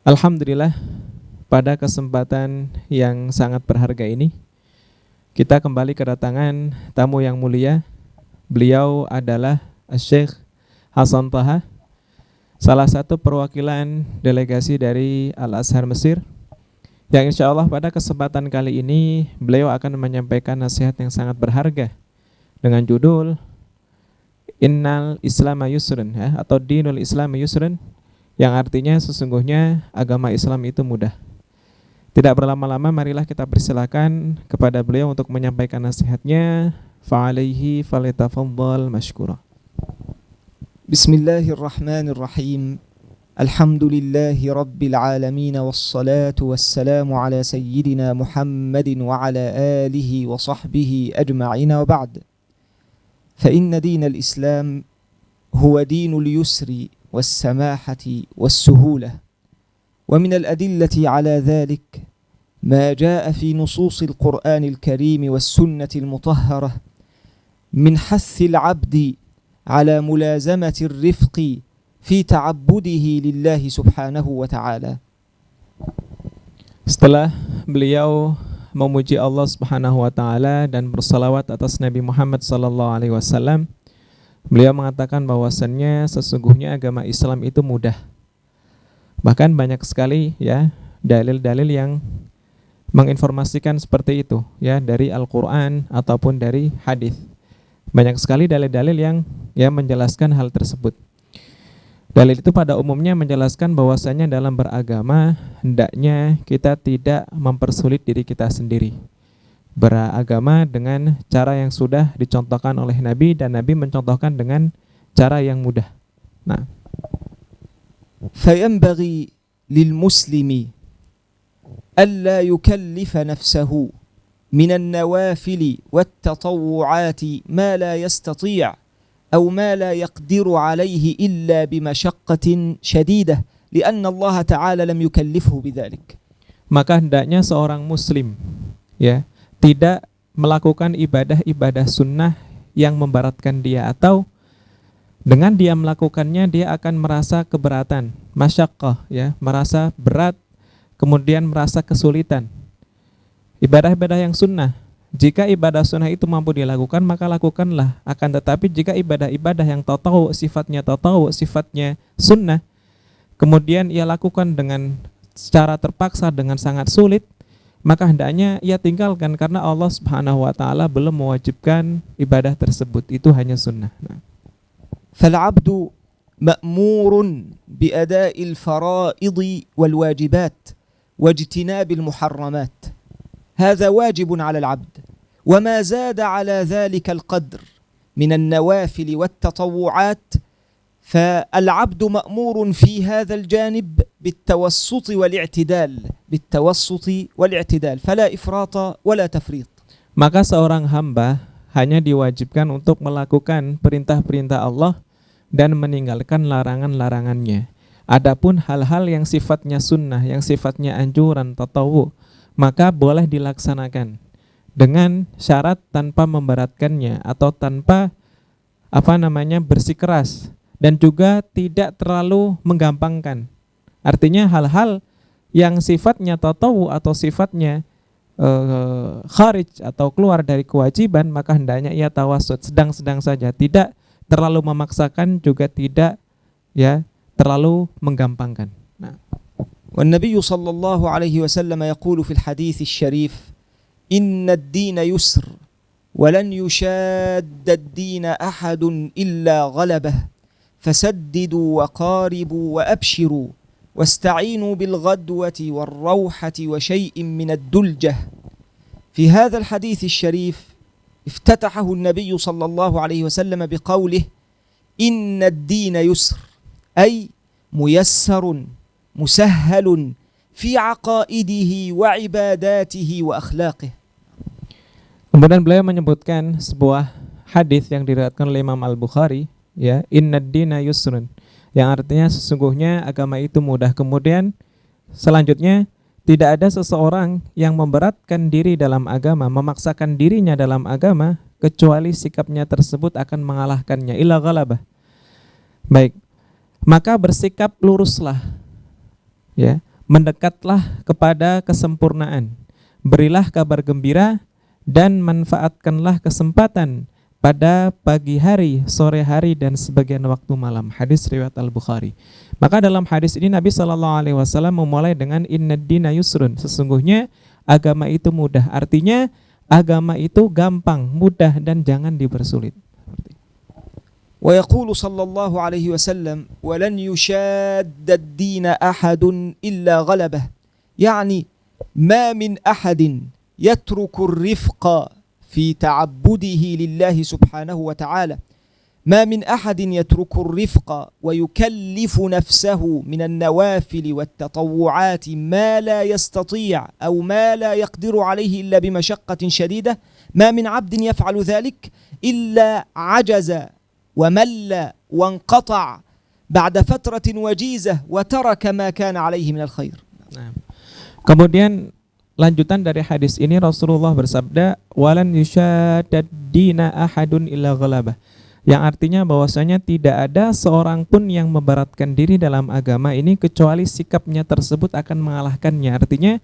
Alhamdulillah, pada kesempatan yang sangat berharga ini kita kembali kedatangan tamu yang mulia. Beliau adalah Syekh Hasan Taha, salah satu perwakilan delegasi dari Al-Azhar Mesir, yang insya Allah pada kesempatan kali ini beliau akan menyampaikan nasihat yang sangat berharga dengan judul Innal Islama Yusrun, atau Dinul Islam Yusrun, yang artinya sesungguhnya agama Islam itu mudah. Tidak berlama-lama, marilah kita persilakan kepada beliau untuk menyampaikan nasihatnya. Fa'alaihi falyatafaddal mashkura. Bismillahirrahmanirrahim. Alhamdulillahi rabbil alamin, wassalatu wassalamu ala sayyidina Muhammadin wa ala alihi wa sahbihi ajma'in, wa ba'd. Fa inna dinal Islam huwa dinul yusri والسماحة والسهولة، ومن الأدلة على ذلك ما جاء في نصوص القرآن الكريم والسنة المطهرة من حث العبد على ملازمة الرفق في تعبده لله سبحانه وتعالى. Setelah beliau memuji Allah Subhanahu wa taala dan bersalawat atas Nabi Muhammad sallallahu alaihi wasallam, beliau mengatakan bahwasannya sesungguhnya agama Islam itu mudah. Bahkan banyak sekali dalil-dalil yang menginformasikan seperti itu dari Al-Qur'an ataupun dari hadis. Banyak sekali dalil-dalil yang menjelaskan hal tersebut. Dalil itu pada umumnya menjelaskan bahwasannya dalam beragama hendaknya kita tidak mempersulit diri kita sendiri. Beragama dengan cara yang sudah dicontohkan oleh Nabi, dan Nabi mencontohkan dengan cara yang mudah. Nah, فينبغي للمسلم ألا يكلف نفسه من النوافل والتطوعات ما لا يستطيع أو ما لا يقدر عليه إلا بمشقة شديدة لأن الله تعالى لم يكلفه بذلك. Maka hendaknya seorang muslim tidak melakukan ibadah-ibadah sunnah yang memberatkan dia, atau dengan dia melakukannya dia akan merasa keberatan, masyaqqah, merasa berat, kemudian merasa kesulitan. Ibadah-ibadah yang sunnah, jika ibadah sunnah itu mampu dilakukan maka lakukanlah. Akan tetapi jika ibadah-ibadah yang sifatnya sunnah, kemudian ia lakukan dengan secara terpaksa, dengan sangat sulit, maka hendaknya ia tinggalkan, karena Allah Subhanahu wa taala belum mewajibkan ibadah tersebut, itu hanya sunnah. فالعبد مأمور بأداء الفرائض والواجبات واجتناب المحرمات، هذا واجب على العبد، وما زاد على ذلك القدر من النوافل والتطوعات فالعبد مأمور في هذا الجانب بالتوسط والاعتدال فلا إفراط ولا تفريط. Maka seorang hamba hanya diwajibkan untuk melakukan perintah-perintah Allah dan meninggalkan larangan-larangannya. Adapun hal-hal yang sifatnya sunnah, yang sifatnya anjuran, tatawu, maka boleh dilaksanakan dengan syarat tanpa memberatkannya atau tanpa bersikeras, dan juga tidak terlalu menggampangkan. Artinya hal-hal yang sifatnya tatawu atau sifatnya kharij atau keluar dari kewajiban, maka hendaknya ia tawassut, sedang-sedang saja, tidak terlalu memaksakan, juga tidak terlalu menggampangkan. والنبي صلى الله عليه وسلم يقول في الحديث الشريف إن الدين يسر ولن يشاد الدين أحد إلا غلبه فسددوا وقاربوا وأبشروا واستعينوا بالغدوة والروحة وشيء من الدلجة. في هذا الحديث الشريف افتتحه النبي صلى الله عليه وسلم بقوله إن الدين يسر، أي ميسر مسهل في عقائده وعباداته وأخلاقه. Kemudian beliau menyebutkan sebuah hadis yang diriwayatkan oleh Imam Al-Bukhari, innad dina yusrun, yang artinya sesungguhnya agama itu mudah. Kemudian selanjutnya, tidak ada seseorang yang memberatkan diri dalam agama, memaksakan dirinya dalam agama kecuali sikapnya tersebut akan mengalahkannya. Illa ghalabah. Baik, maka bersikap luruslah, ya, mendekatlah kepada kesempurnaan. Berilah kabar gembira dan manfaatkanlah kesempatan pada pagi hari, sore hari, dan sebagian waktu malam. Hadis riwayat Al-Bukhari. Maka dalam hadis ini Nabi SAW memulai dengan Innad dina yusrun. Sesungguhnya agama itu mudah. Artinya agama itu gampang, mudah, dan jangan dipersulit. Wa yaqulu sallallahu alaihi wasallam walan yushadda ad-din ahadun illa ghalabah. Yani ma min ahadin yatruku ar-rifqa في تعبده لله سبحانه وتعالى ما من أحد يترك الرفق ويكلف نفسه من النوافل والتطوعات ما لا يستطيع أو ما لا يقدر عليه إلا بمشقة شديدة ما من عبد يفعل ذلك إلا عجز ومل وانقطع بعد فترة وجيزة وترك ما كان عليه من الخير. Kemudian lanjutan dari hadis ini Rasulullah bersabda walan yushaddaddina ahadun illa ghalabah, yang artinya bahwasanya tidak ada seorang pun yang memberatkan diri dalam agama ini kecuali sikapnya tersebut akan mengalahkannya. Artinya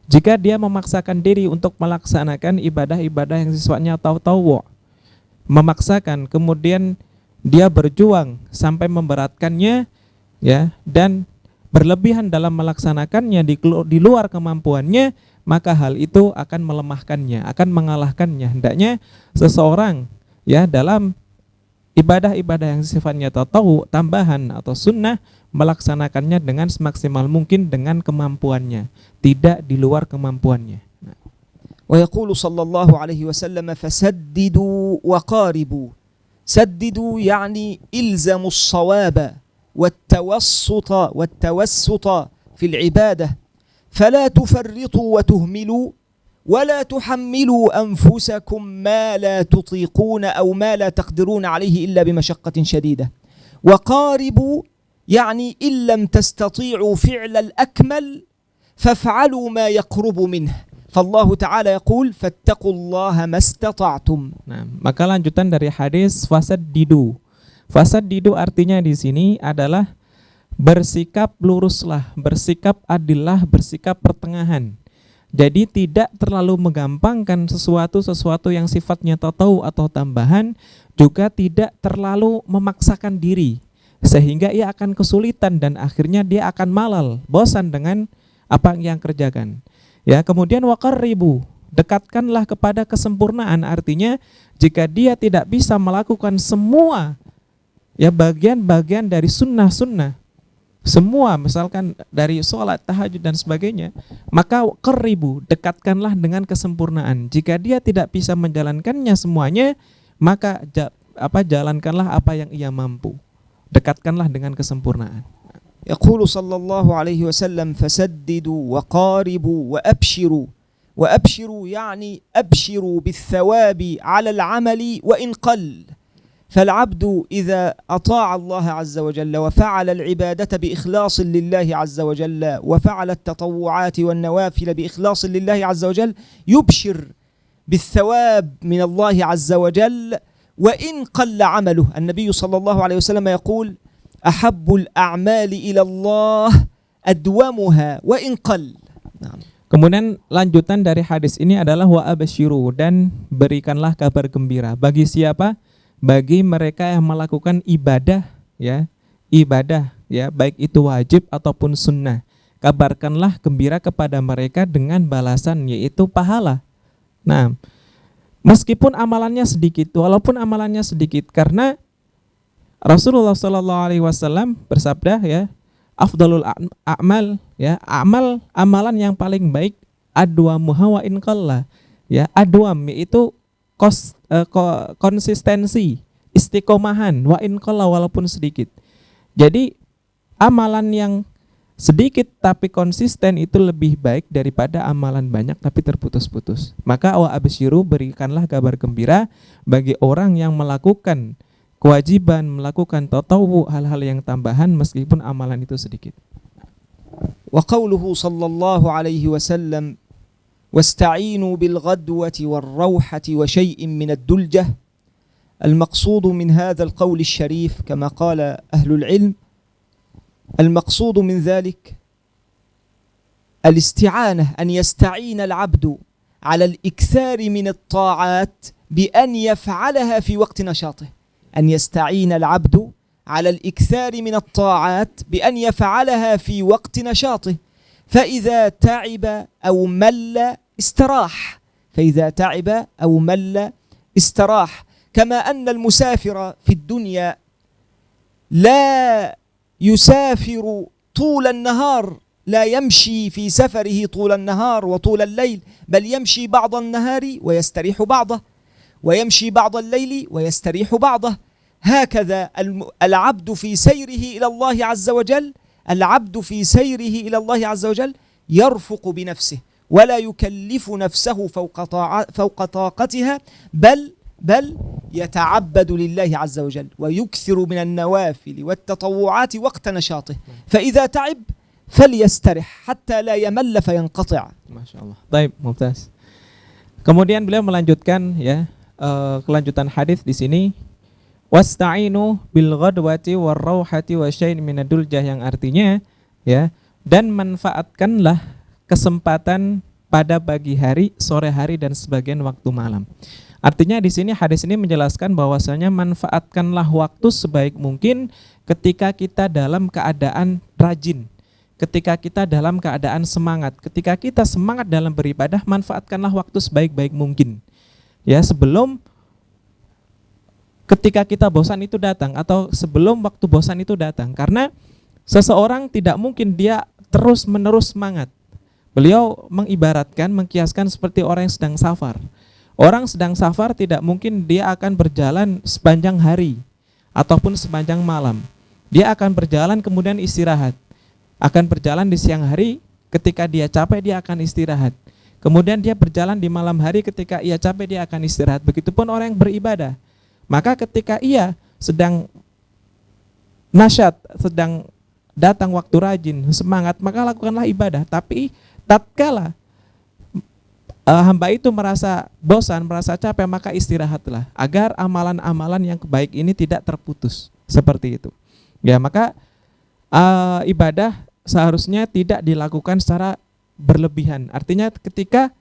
jika dia memaksakan diri untuk melaksanakan ibadah-ibadah yang sifatnya tahu-tahu, memaksakan, kemudian dia berjuang sampai memberatkannya, ya, dan berlebihan dalam melaksanakannya di luar kemampuannya, maka hal itu akan melemahkannya, akan mengalahkannya. Hendaknya seseorang, ya, dalam ibadah-ibadah yang sifatnya tahu, tambahan atau sunnah, melaksanakannya dengan semaksimal mungkin dengan kemampuannya, tidak di luar kemampuannya. Wa yaqulu sallallahu alaihi wasallam fasaddidu wa qaribu. Saddidu yani ilzamu as-sawaba wat-tawassuta fi al-ibadah. فلا تفرطوا وتهملوا ولا تحملوا أنفسكم ما لا تطيقون أو ما لا تقدرون عليه إلا بمشقة شديدة. وقاربوا يعني إن لم تستطيعوا فعل الأكمل فافعلوا ما يقرب منه. فالله تعالى يقول فاتقوا الله ما استطعتم. Nah, maka lanjutan dari hadis fasaddidu. Fasaddidu artinya di sini adalah bersikap luruslah, bersikap adillah, bersikap pertengahan. Jadi tidak terlalu menggampangkan sesuatu yang sifatnya tahu atau tambahan, juga tidak terlalu memaksakan diri sehingga ia akan kesulitan dan akhirnya dia akan malal, bosan dengan apa yang kerjakan. Ya, kemudian waqarribu, dekatkanlah kepada kesempurnaan. Artinya jika dia tidak bisa melakukan semua, ya, bagian-bagian dari sunnah-sunnah, semua, misalkan dari sholat, tahajud dan sebagainya, maka qaribu, dekatkanlah dengan kesempurnaan. Jika dia tidak bisa menjalankannya semuanya, maka jalankanlah apa yang ia mampu. Dekatkanlah dengan kesempurnaan. Yaqulu sallallahu alaihi wasallam fasaddidu wa qaribu wa abshiru. Wa abshiru yani abshiru bithawabi 'ala al-'amali wa in qall. فالعبد إذا أطاع الله عز وجل وفعل العبادة بإخلاص لله عز وجل وفعل التطوعات والنوافل بإخلاص لله عز وجل يبشر بالثواب من الله عز وجل وإن قل عمله. النبي صلى الله عليه وسلم يقول أحب الأعمال إلى الله أدومها وإن قل. Kemudian lanjutan dari hadis ini adalah wa absyiru, dan berikanlah kabar gembira. Bagi siapa? Bagi mereka yang melakukan ibadah, ya, baik itu wajib ataupun sunnah. Kabarkanlah gembira kepada mereka dengan balasan, yaitu pahala. Nah, meskipun amalannya sedikit, walaupun amalannya sedikit, karena Rasulullah SAW bersabda, ya, afdalul a'mal, ya, amalan yang paling baik adwamuha wa in qalla, ya, adwam yaitu konsistensi, istiqomahan, wa in qalla, walaupun sedikit. Jadi amalan yang sedikit tapi konsisten itu lebih baik daripada amalan banyak tapi terputus-putus. Maka wa absyiru, berikanlah kabar gembira bagi orang yang melakukan kewajiban, melakukan tatawu, hal-hal yang tambahan meskipun amalan itu sedikit. Wa qawluhu sallallahu alaihi wasallam واستعينوا بالغدوة والروحة وشيء من الدلجة. المقصود من هذا القول الشريف كما قال أهل العلم، المقصود من ذلك الاستعانة، أن يستعين العبد على الإكثار من الطاعات بأن يفعلها في وقت نشاطه، أن يستعين العبد على الإكثار من الطاعات بأن يفعلها في وقت نشاطه، فإذا تعب أو مل استراح، فإذا تعب أو مل استراح. كما أن المسافر في الدنيا لا يسافر طول النهار، لا يمشي في سفره طول النهار وطول الليل، بل يمشي بعض النهار ويستريح بعضه، ويمشي بعض الليل ويستريح بعضه. هكذا العبد في سيره إلى الله عز وجل، العبد في سيره إلى الله عز وجل يرفق بنفسه ولا يكلف نفسه فوق طاقتها، بل يتعبد لله عز وجل ويكثر من النوافل والتطوعات وقت نشاطه. فإذا تعب فليسترح حتى لا يمل فينقطع. Masya Allah. Baik, mumtaz. Kemudian beliau melanjutkan ya, kelanjutan hadis di sini, wasta'inu bil ghadwati war rauhati wa syai'in minadul jah, yang artinya ya, dan manfaatkanlah kesempatan pada pagi hari, sore hari dan sebagian waktu malam. Artinya di sini hadis ini menjelaskan bahwasanya manfaatkanlah waktu sebaik mungkin ketika kita dalam keadaan rajin, ketika kita dalam keadaan semangat. Ketika kita semangat dalam beribadah, manfaatkanlah waktu sebaik-baik mungkin. Ya, sebelum ketika kita bosan itu datang, atau sebelum waktu bosan itu datang. Karena seseorang tidak mungkin dia terus-menerus semangat. Beliau mengibaratkan, mengkiaskan seperti orang yang sedang safar. Orang sedang safar tidak mungkin dia akan berjalan sepanjang hari ataupun sepanjang malam. Dia akan berjalan kemudian istirahat. Akan berjalan di siang hari, ketika dia capek dia akan istirahat. Kemudian dia berjalan di malam hari, ketika ia capek dia akan istirahat. Begitupun orang yang beribadah. Maka ketika ia sedang nasyat, sedang datang waktu rajin, semangat, maka lakukanlah ibadah. Tapi tatkala hamba itu merasa bosan, merasa capek, maka istirahatlah agar amalan-amalan yang baik ini tidak terputus. Seperti itu. Ya, maka ibadah seharusnya tidak dilakukan secara berlebihan. Artinya ketika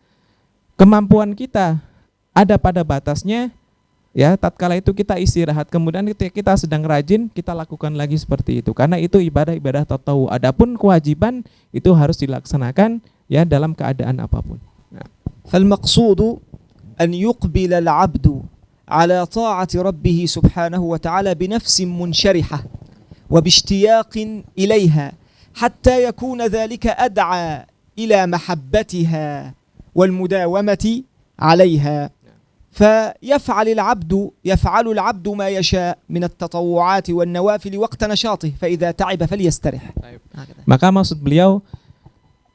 kemampuan kita ada pada batasnya, ya, tatkala itu kita istirahat. Kemudian ketika kita sedang rajin, kita lakukan lagi seperti itu. Karena itu ibadah-ibadah tatawwu. Adapun kewajiban itu harus dilaksanakan ya dalam keadaan apapun. فالمقصود أن يقبل العبد على طاعة ربه سبحانه وتعالى بنفس منشرحة وباشتياق إليها حتى يكون ذلك أدعى إلى محبتها والمداومة عليها. فيفعل العبد ما يشاء من التطوعات والنوافل وقت نشاطه، فإذا تعب فليسترح. Maka maksud beliau,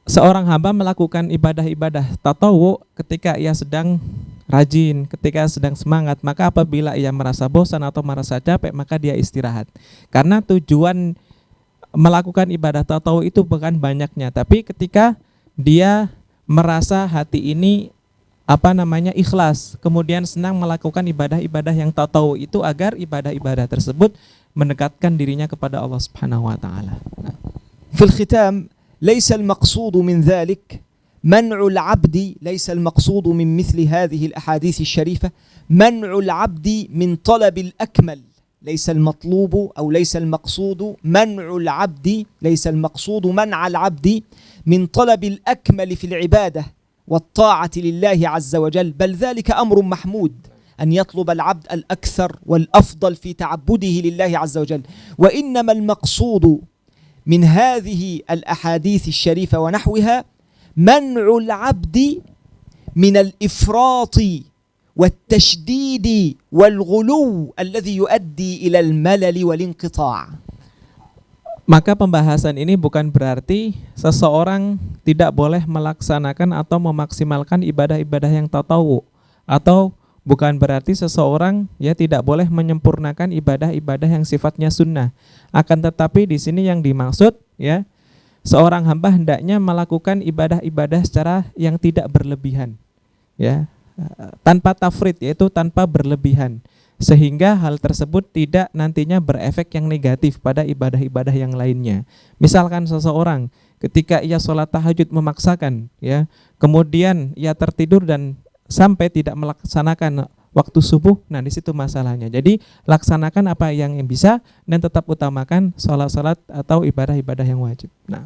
seorang hamba melakukan ibadah-ibadah tatawwu ketika ia sedang rajin, ketika sedang semangat. Maka apabila ia merasa bosan atau merasa capek, maka dia istirahat. Karena tujuan melakukan ibadah tatawwu itu bukan banyaknya, tapi ketika dia merasa hati ini ikhlas, kemudian senang melakukan ibadah-ibadah yang tatawwu itu agar ibadah-ibadah tersebut mendekatkan dirinya kepada Allah Subhanahu wa taala. Fil khitam, ليس المقصود من ذلك منع العبد، ليس المقصود من مثل هذه الأحاديث الشريفة منع العبد من طلب الأكمل. ليس المطلوب أو ليس المقصود منع العبد، ليس المقصود منع العبد من طلب الأكمل في العبادة والطاعة لله عز وجل، بل ذلك أمر محمود أن يطلب العبد الأكثر والأفضل في تعبده لله عز وجل. وإنما المقصود من هذه الأحاديث الشريفة ونحوها منع العبد من الإفراط والتشديد والغلو الذي يؤدي إلى الملل والانقطاع. Maka pembahasan ini bukan berarti seseorang tidak boleh melaksanakan atau memaksimalkan ibadah-ibadah yang tatawwu, atau bukan berarti seseorang ya tidak boleh menyempurnakan ibadah-ibadah yang sifatnya sunnah. Akan tetapi di sini yang dimaksud ya, seorang hamba hendaknya melakukan ibadah-ibadah secara yang tidak berlebihan, ya, tanpa tafrid, yaitu tanpa berlebihan, sehingga hal tersebut tidak nantinya berefek yang negatif pada ibadah-ibadah yang lainnya. Misalkan seseorang ketika ia sholat tahajud memaksakan, ya, kemudian ia tertidur dan sampai tidak melaksanakan waktu subuh, nah di situ masalahnya. Jadi laksanakan apa yang bisa dan tetap utamakan sholat-sholat atau ibadah-ibadah yang wajib. Nah,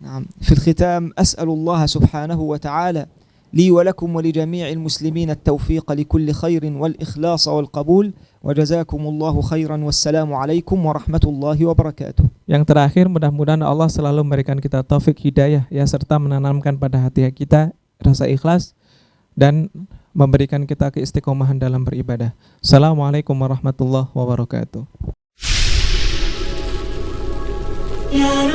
نعم. في الختام أسأل الله سبحانه وتعالى لي ولكم ولجميع المسلمين التوفيق لكل خير والإخلاص والقبول وجزاكم الله خيرا والسلام عليكم ورحمة الله وبركاته. Yang terakhir, mudah-mudahan Allah selalu memberikan kita taufik hidayah, ya, serta menanamkan pada hati kita rasa ikhlas dan memberikan kita keistiqomahan dalam beribadah. Assalamualaikum warahmatullahi wabarakatuh. Ya